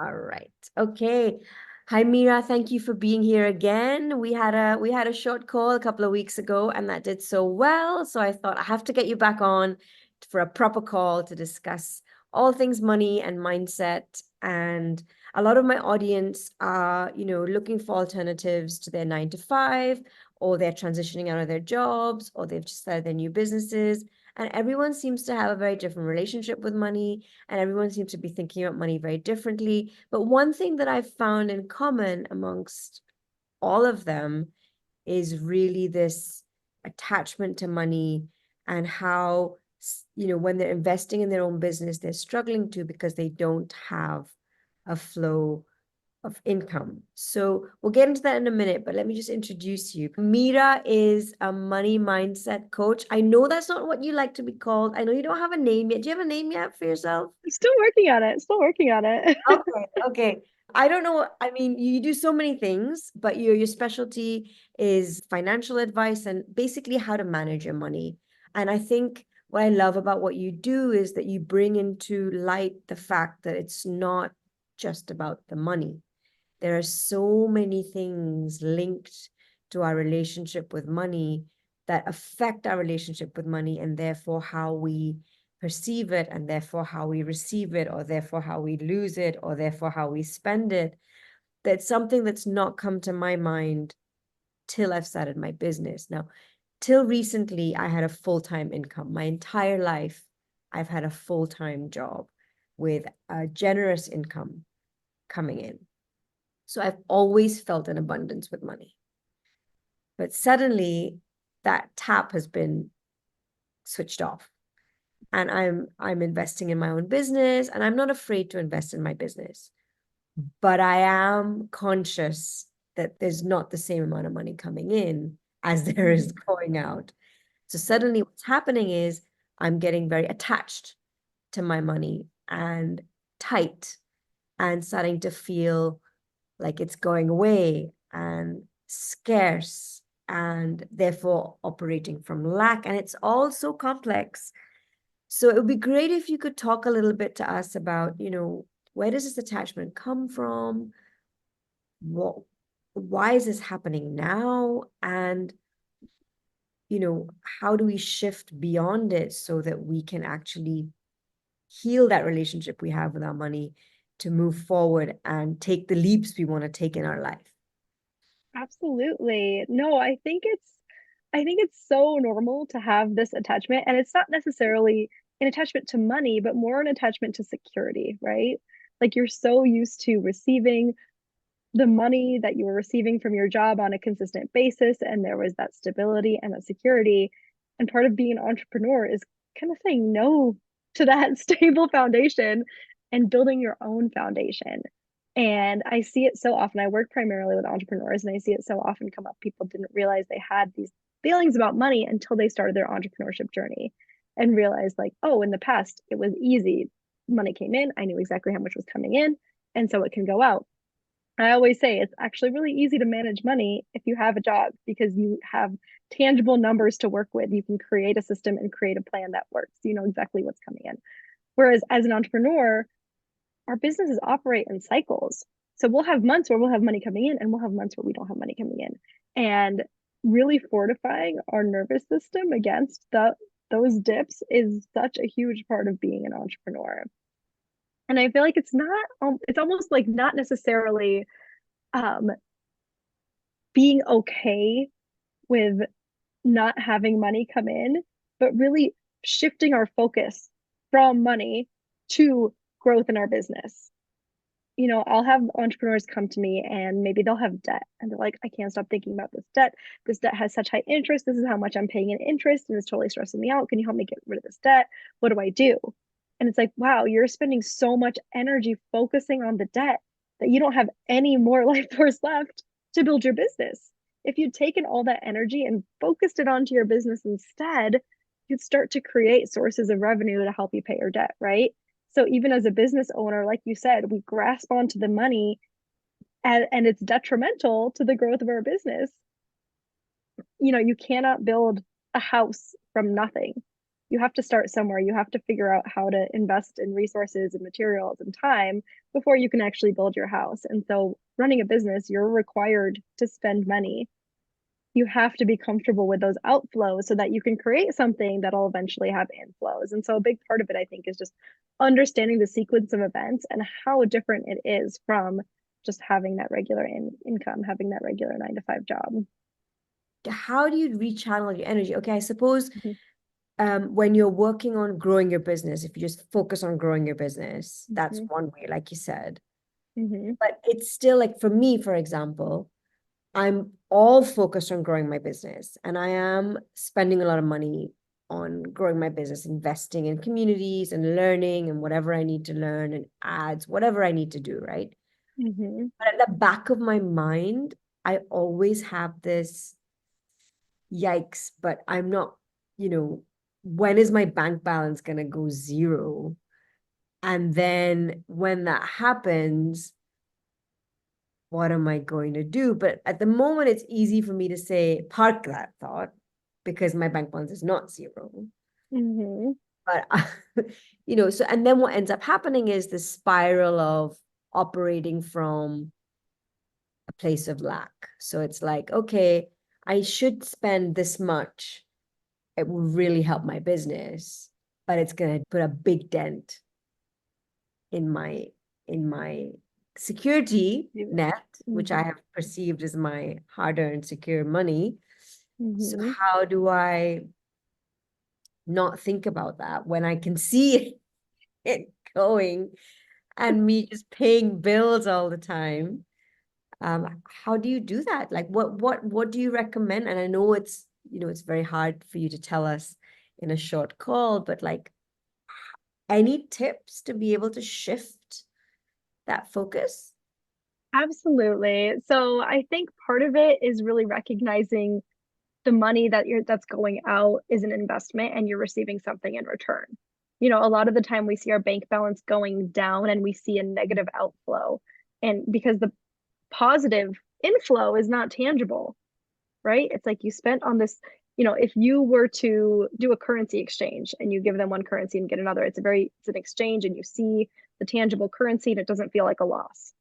All right. Okay. Hi, Meera. Thank you for being here again. We had a short call a couple of weeks ago, and that did so well. So I thought I have to get you back on for a proper call to discuss all things money and mindset. And a lot of my audience are, looking for alternatives to their 9 to 5, or they're transitioning out of their jobs, or they've just started their new businesses. And everyone seems to have a very different relationship with money, and everyone seems to be thinking about money very differently. But one thing that I've found in common amongst all of them is really this attachment to money, and how, when they're investing in their own business, they're struggling to, because they don't have a flow of income. So we'll get into that in a minute, but let me just introduce you. Meera is a money mindset coach. I know that's not what you like to be called. I know you don't have a name yet. Do you have a name yet for yourself? Still working on it. Still working on it. Okay, okay. I don't know. I mean, you do so many things, but your specialty is financial advice and basically how to manage your money. And I think what I love about what you do is that you bring into light the fact that it's not just about the money. There are so many things linked to our relationship with money that affect our relationship with money, and therefore how we perceive it, and therefore how we receive it, or therefore how we lose it, or therefore how we spend it. That's something that's not come to my mind till I've started my business. Now, till recently, I had a full-time income. My entire life, I've had a full-time job with a generous income coming in. So I've always felt an abundance with money. But suddenly that tap has been switched off. And I'm investing in my own business, and I'm not afraid to invest in my business. But I am conscious that there's not the same amount of money coming in as there is going out. So suddenly what's happening is I'm getting very attached to my money and tight, and starting to feel like it's going away and scarce, and therefore operating from lack. And it's all so complex. So it would be great if you could talk a little bit to us about, where does this attachment come from? What, why is this happening now? And, how do we shift beyond it so that we can actually heal that relationship we have with our money, to move forward and take the leaps we want to take in our life? Absolutely. No, I think it's so normal to have this attachment, and it's not necessarily an attachment to money, but more an attachment to security, right? Like you're so used to receiving the money that you were receiving from your job on a consistent basis, and there was that stability and that security. And part of being an entrepreneur is kind of saying no to that stable foundation and building your own foundation. And I see it so often. I work primarily with entrepreneurs, and I see it so often come up. People didn't realize they had these feelings about money until they started their entrepreneurship journey and realized, like, oh, in the past, it was easy. Money came in, I knew exactly how much was coming in, and so it can go out. I always say it's actually really easy to manage money if you have a job, because you have tangible numbers to work with. You can create a system and create a plan that works. You know exactly what's coming in. Whereas as an entrepreneur, our businesses operate in cycles. So we'll have months where we'll have money coming in, and we'll have months where we don't have money coming in. And really fortifying our nervous system against those dips is such a huge part of being an entrepreneur. And I feel like it's almost like not necessarily um, being okay with not having money come in, but really shifting our focus from money to growth in our business. I'll have entrepreneurs come to me, and maybe they'll have debt, and they're like, I can't stop thinking about this debt. This debt has such high interest. This is how much I'm paying in interest, and it's totally stressing me out. Can you help me get rid of this debt? What do I do? And it's like, wow, you're spending so much energy focusing on the debt that you don't have any more life force left to build your business. If you'd taken all that energy and focused it onto your business instead, you'd start to create sources of revenue to help you pay your debt, right? So even as a business owner, like you said, we grasp onto the money, and it's detrimental to the growth of our business. You cannot build a house from nothing. You have to start somewhere. You have to figure out how to invest in resources and materials and time before you can actually build your house. And so running a business, you're required to spend money. You have to be comfortable with those outflows so that you can create something that'll eventually have inflows. And so a big part of it, I think, is just understanding the sequence of events and how different it is from just having that regular income, having that regular 9 to 5 job. How do you rechannel your energy? Okay, I suppose Mhm, when you're working on growing your business, if you just focus on growing your business, that's mhm, one way, like you said. mhm, But it's still like for me, for example, I'm all focused on growing my business and I am spending a lot of money on growing my business, investing in communities and learning and whatever I need to learn and ads, whatever I need to do, right? mhm, But at the back of my mind, I always have this yikes, but I'm not, when is my bank balance going to go zero? And then when that happens, what am I going to do? But at the moment, it's easy for me to say, park that thought because my bank balance is not zero. mhm. But, so, and then what ends up happening is the spiral of operating from a place of lack. So it's like, okay, I should spend this much. It will really help my business, but it's going to put a big dent in my security net, which I Mhm, have perceived as my hard-earned secure money. So mhm. how do I not think about that when I can see it going and me just paying bills all the time? How do you do that? Like what do you recommend? And I know it's very hard for you to tell us in a short call, but like any tips to be able to shift that focus? Absolutely. So I think part of it is really recognizing the money that's going out is an investment and you're receiving something in return. A lot of the time we see our bank balance going down and we see a negative outflow. And because the positive inflow is not tangible, right? It's like you spent on this, if you were to do a currency exchange and you give them one currency and get another, it's an exchange and you see the tangible currency and it doesn't feel like a loss.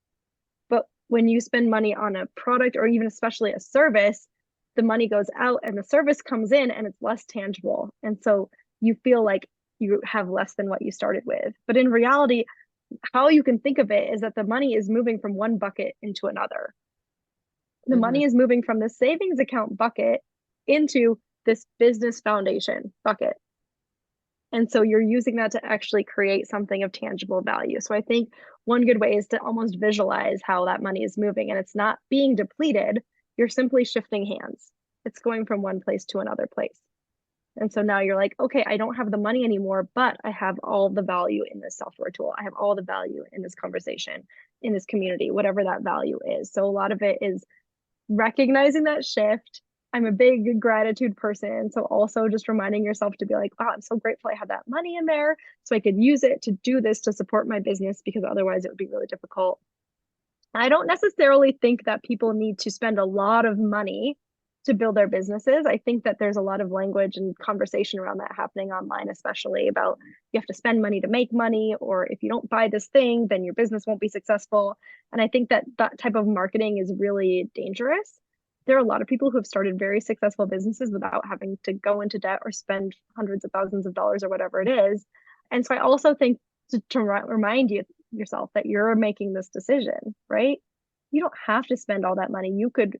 But when you spend money on a product or even especially a service, the money goes out and the service comes in and it's less tangible. And so you feel like you have less than what you started with. But in reality, how you can think of it is that the money is moving from one bucket into another. The Mhm. money is moving from the savings account bucket into this business foundation bucket. And so you're using that to actually create something of tangible value. So I think one good way is to almost visualize how that money is moving and it's not being depleted. You're simply shifting hands. It's going from one place to another place. And so now you're like, okay, I don't have the money anymore, but I have all the value in this software tool. I have all the value in this conversation, in this community, whatever that value is. So a lot of it is recognizing that shift. I'm a big gratitude person. So also just reminding yourself to be like, wow, I'm so grateful I had that money in there so I could use it to do this to support my business because otherwise it would be really difficult. I don't necessarily think that people need to spend a lot of money to build their businesses. I think that there's a lot of language and conversation around that happening online, especially about you have to spend money to make money, or if you don't buy this thing, then your business won't be successful. And I think that that type of marketing is really dangerous. There are a lot of people who have started very successful businesses without having to go into debt or spend hundreds of thousands of dollars or whatever it is. And so I also think to remind yourself that you're making this decision, right? You don't have to spend all that money. You could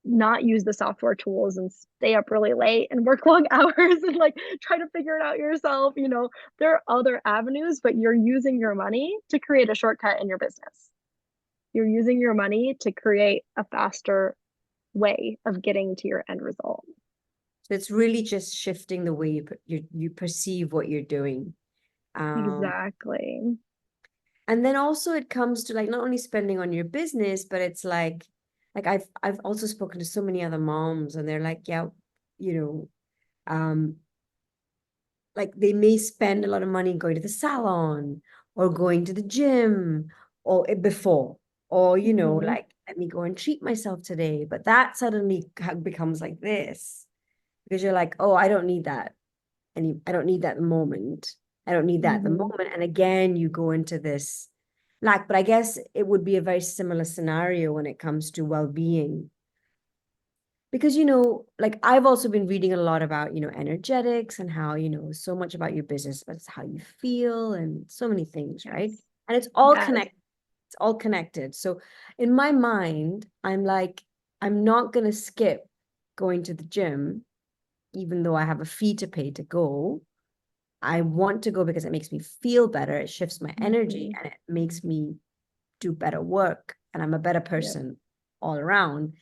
not use the software tools and stay up really late and work long hours and like try to figure it out yourself. There are other avenues, but you're using your money to create a shortcut in your business. You're using your money to create a faster way of getting to your end result. So it's really just shifting the way you perceive what you're doing. Um, Exactly. and then also it comes to like not only spending on your business, but it's like I've also spoken to so many other moms and they're like, yeah, you um, like they may spend a lot of money going to the salon or going to the gym or before, or Mm-hmm. like let me go and treat myself today. But that suddenly becomes like this because you're like, oh, I don't need that. I don't need that at the moment. I don't need that at the Hmm. moment. And again, you go into this lack, but I guess it would be a very similar scenario when it comes to well-being. Because, like I've also been reading a lot about, energetics and how, so much about your business, but it's how you feel and so many things, right? Yes. And it's all Yes. connected. It's all connected. So in my mind, I'm like, I'm not going to skip going to the gym, even though I have a fee to pay to go. I want to go because it makes me feel better. It shifts my energy Hmm. and it makes me do better work and I'm a better Yep. person all around.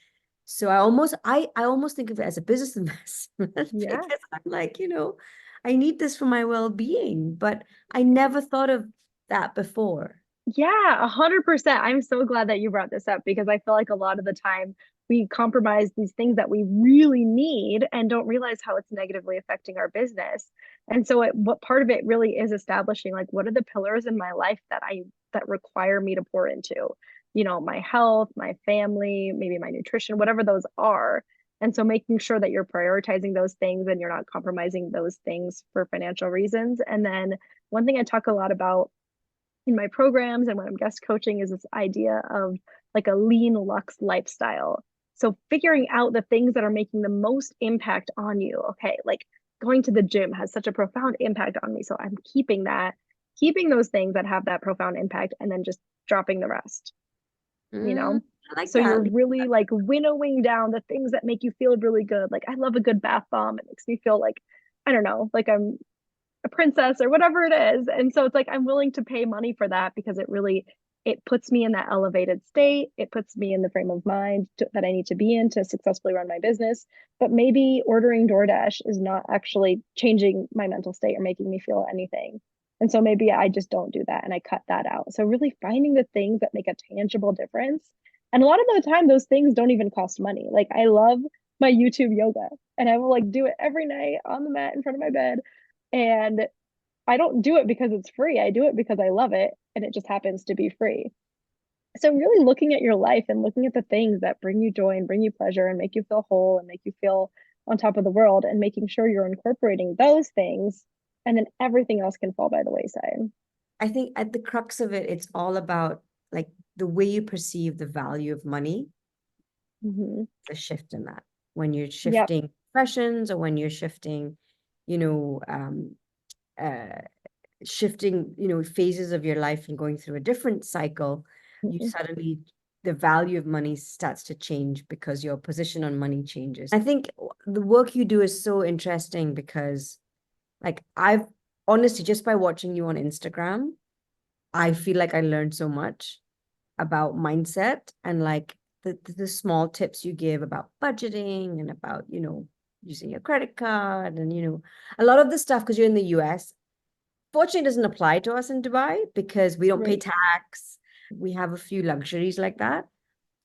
So I almost think of it as a business investment Yeah. because I'm like, I need this for my well-being, but I never thought of that before. Yeah, 100%. I'm so glad that you brought this up because I feel like a lot of the time we compromise these things that we really need and don't realize how it's negatively affecting our business. And so what part of it really is establishing like what are the pillars in my life that require me to pour into, my health, my family, maybe my nutrition, whatever those are. And so making sure that you're prioritizing those things and you're not compromising those things for financial reasons. And then one thing I talk a lot about in my programs and when I'm guest coaching is this idea of like a lean luxe lifestyle. So figuring out the things that are making the most impact on you. Okay, like going to the gym has such a profound impact on me. So I'm keeping those things that have that profound impact and then just dropping the rest, you Mm, know? I like So that. you're really like winnowing down the things that make you feel really good. Like I love a good bath bomb. It makes me feel like, I don't know, like I'm a princess or whatever it is. And so it's like I'm willing to pay money for that because it puts me in that elevated state. It puts me in the frame of mind that I need to be in to successfully run my business. But maybe ordering DoorDash is not actually changing my mental state or making me feel anything. And so maybe I just don't do that and I cut that out. So really finding the things that make a tangible difference. And a lot of the time those things don't even cost money. Like I love my YouTube yoga and I will like do it every night on the mat in front of my bed. And I don't do it because it's free. I do it because I love it and it just happens to be free. So really looking at your life and looking at the things that bring you joy and bring you pleasure and make you feel whole and make you feel on top of the world and making sure you're incorporating those things and then everything else can fall by the wayside. I think at the crux of it, it's all about like the way you perceive the value of money, Hmm. the shift in that. When you're Yep. shifting professions or when you're shifting, you know, uh, phases of your life and going through a different cycle, you Hmm. suddenly, the value of money starts to change because your position on money changes. I think the work you do is so interesting because like I've honestly, just by watching you on Instagram, I feel like I learned so much about mindset and like the small tips you give about budgeting and about, using your credit card and, a lot of the stuff because you're in the US. Fortunately, it doesn't apply to us in Dubai because we don't pay Right. tax. We have a few luxuries like that.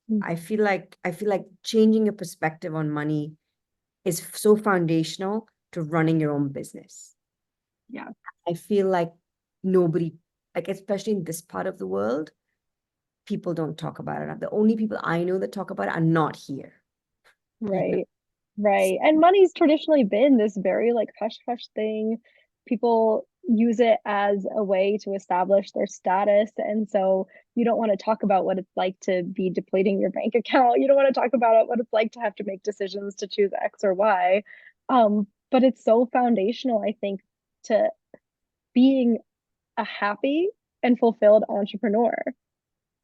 Mm. I feel like changing your perspective on money is so foundational to running your own business. Yeah. I feel like nobody, like especially in this part of the world, people don't talk about it. The only people I know that talk about it are not here. You know? Right. Right. And money's traditionally been this very like hush hush thing. People use it as a way to establish their status. And so you don't want to talk about what it's like to be depleting your bank account. You don't want to talk about it, what it's like to have to make decisions to choose X or Y. But it's so foundational, I think, to being a happy and fulfilled entrepreneur.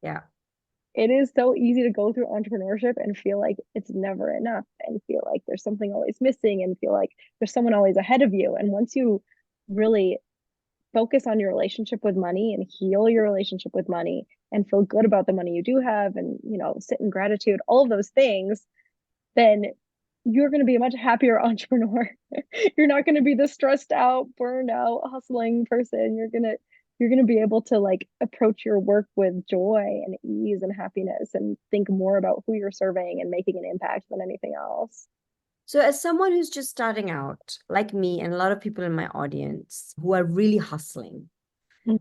Yeah. It is so easy to go through entrepreneurship and feel like it's never enough and feel like there's something always missing and feel like there's someone always ahead of you. And once you really focus on your relationship with money and heal your relationship with money and feel good about the money you do have and, sit in gratitude, all of those things, then you're going to be a much happier entrepreneur. You're not going to be the stressed out, burned out, hustling person. You're going to be able to like approach your work with joy and ease and happiness and think more about who you're serving and making an impact than anything else. So, as someone who's just starting out, like me, and a lot of people in my audience who are really hustling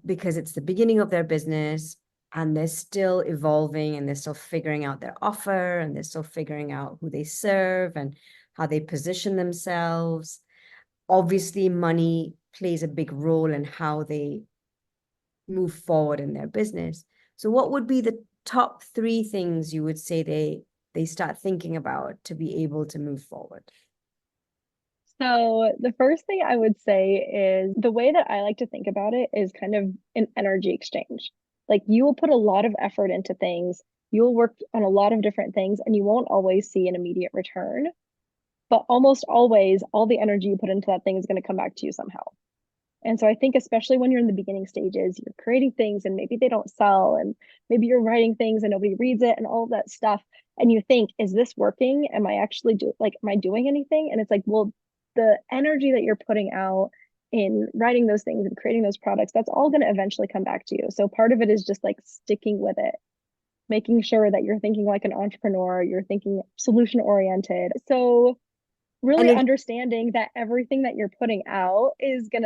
because it's the beginning of their business and they're still evolving and they're still figuring out their offer and they're still figuring out who they serve and how they position themselves. obviously money plays a big role in how they move forward in their business. So what would be the top three things you would say they start thinking about to be able to move forward? So the first thing I would say is the way that I like to think about it is kind of an energy exchange. Like you will put a lot of effort into things, you'll work on a lot of different things, and you won't always see an immediate return. But almost always, all the energy you put into that thing is going to come back to you somehow. And so I think, especially when you're in the beginning stages, you're creating things and maybe they don't sell, and maybe you're writing things and nobody reads it and all of that stuff. And you think, is this working? Am I actually am I doing anything? And it's like, well, the energy that you're putting out in writing those things and creating those products, that's all going to eventually come back to you. So part of it is just like sticking with it, making sure that you're thinking like an entrepreneur, you're thinking solution oriented. So And really if understanding that everything that you're putting out is come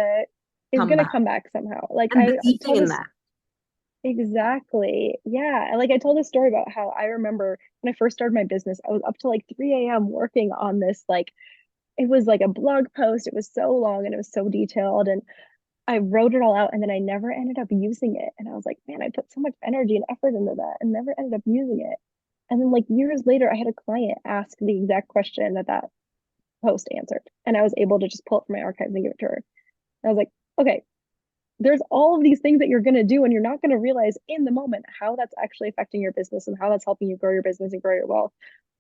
gonna back come back somehow. Like and I believing told in this that. exactly. Yeah. Like I told this story about how I remember when I first started my business, I was up to like 3 a.m. working on this. Like it was like a blog post. It was so long and it was so detailed. And I wrote it all out and then I never ended up using it. And I was like, man, I put so much energy and effort into that and never ended up using it. And then like years later, I had a client ask the exact question that that post answered. And I was able to just pull it from my archives and give it to her. I was like, okay, there's all of these things that you're going to do, and you're not going to realize in the moment how that's actually affecting your business and how that's helping you grow your business and grow your wealth.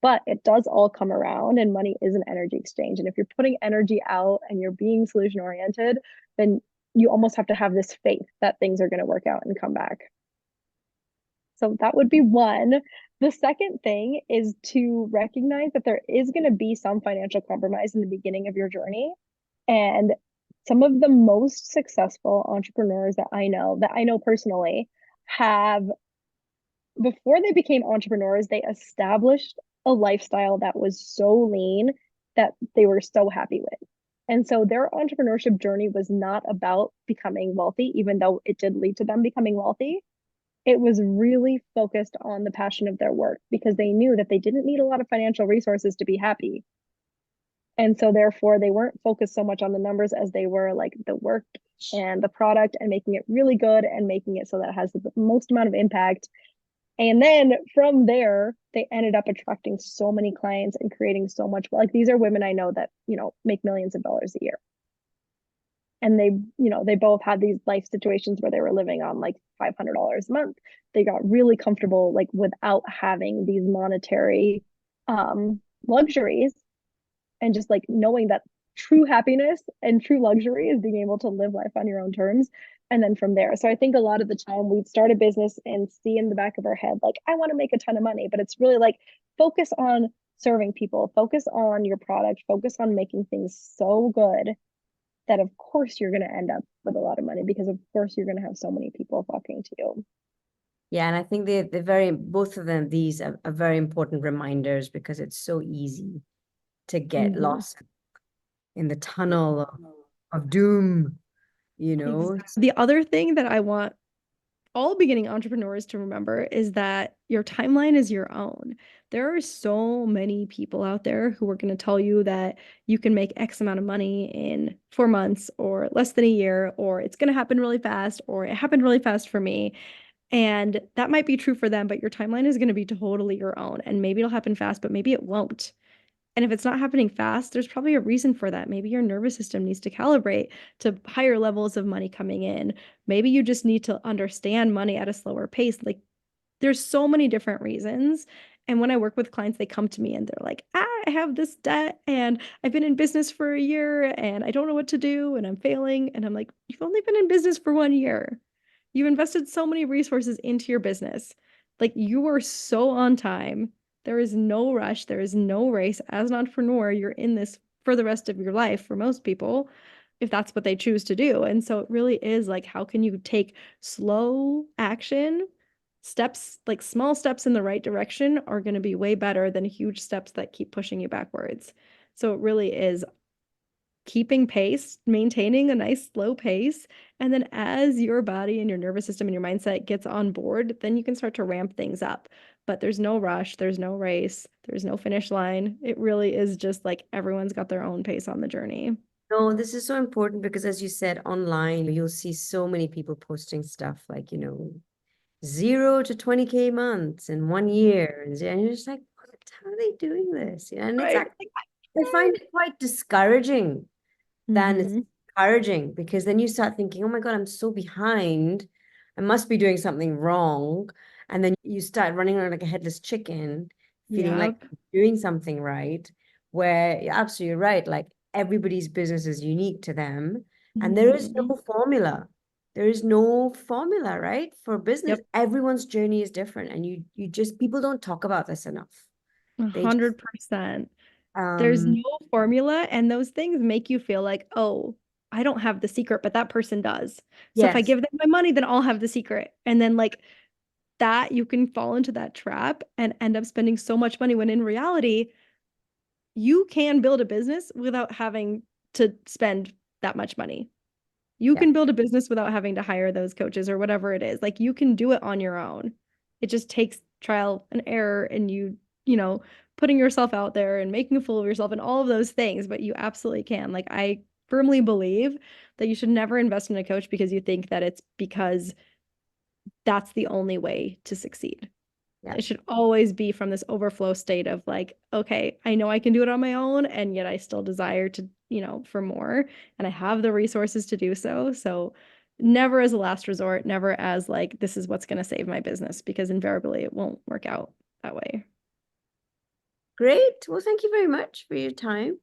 But it does all come around, and money is an energy exchange. And if you're putting energy out and you're being solution oriented, then you almost have to have this faith that things are going to work out and come back. So that would be one. The second thing is to recognize that there is going to be some financial compromise in the beginning of your journey. And some of the most successful entrepreneurs that I know personally, have, before they became entrepreneurs, they established a lifestyle that was so lean that they were so happy with. And so their entrepreneurship journey was not about becoming wealthy, even though it did lead to them becoming wealthy. It was really focused on the passion of their work because they knew that they didn't need a lot of financial resources to be happy. And so therefore they weren't focused so much on the numbers as they were like the work and the product and making it really good and making it so that it has the most amount of impact. And then from there, they ended up attracting so many clients and creating so much. Like these are women I know that, make millions of dollars a year. And they both had these life situations where they were living on like $500 a month. They got really comfortable like without having these monetary luxuries, and just like knowing that true happiness and true luxury is being able to live life on your own terms. And then from there, so I think a lot of the time we start a business and see in the back of our head like, I want to make a ton of money, but it's really like focus on serving people, focus on your product, focus on making things so good that of course you're going to end up with a lot of money, because of course you're going to have so many people flocking to you. Yeah, and I think they're very, both of them, these are very important reminders because it's so easy to get Mm-hmm. lost in the tunnel of doom, you know? Exactly. The other thing that I want all beginning entrepreneurs to remember is that your timeline is your own. There are so many people out there who are going to tell you that you can make X amount of money in 4 months or less than a year, or it's going to happen really fast, or it happened really fast for me. And that might be true for them, but your timeline is going to be totally your own. And maybe it'll happen fast, but maybe it won't. And if it's not happening fast, there's probably a reason for that. Maybe your nervous system needs to calibrate to higher levels of money coming in. Maybe you just need to understand money at a slower pace. Like there's so many different reasons. And when I work with clients, they come to me and they're like, I have this debt and I've been in business for a year and I don't know what to do and I'm failing. And I'm like, you've only been in business for 1 year. You've invested so many resources into your business. Like you are so on time. There is no rush. There is no race. As an entrepreneur, you're in this for the rest of your life for most people, if that's what they choose to do. And so it really is like, how can you take slow action? Steps, like small steps in the right direction, are going to be way better than huge steps that keep pushing you backwards. So it really is keeping pace, maintaining a nice slow pace. And then as your body and your nervous system and your mindset gets on board, then you can start to ramp things up. But there's no rush, there's no race, there's no finish line. It really is just like everyone's got their own pace on the journey. No, this is so important because as you said, online, you'll see so many people posting stuff like, 0 to 20K months in 1 year. And you're just like, what? How are they doing this? Yeah, and it's Right. actually, I find it quite discouraging than it's Mm-hmm. encouraging because then you start thinking, oh my God, I'm so behind. I must be doing something wrong. And then you start running around like a headless chicken, feeling like Yep. you're doing something right, where you're absolutely right. Like everybody's business is unique to them. And there is Mm-hmm. no formula. There is no formula, right? For business, Yep. everyone's journey is different. And you just, people don't talk about this enough. They just, 100%. There's um, no formula, and those things make you feel like, oh, I don't have the secret, but that person does. So if I yes, give them my money, then I'll have the secret. And then like that, you can fall into that trap and end up spending so much money when in reality, you can build a business without having to spend that much money. You yeah, can build a business without having to hire those coaches or whatever it is. Like you can do it on your own. It just takes trial and error and you putting yourself out there and making a fool of yourself and all of those things, but you absolutely can. Like I firmly believe that you should never invest in a coach because you think that it's because that's the only way to succeed. yeah. It should always be from this overflow state of like, okay, I know I can do it on my own, and yet I still desire to, for more, and I have the resources to do so. So never as a last resort, never as like, this is what's going to save my business, because invariably it won't work out that way. Great. Well, thank you very much for your time.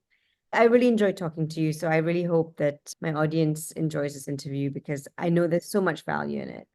I really enjoyed talking to you. So I really hope that my audience enjoys this interview because I know there's so much value in it.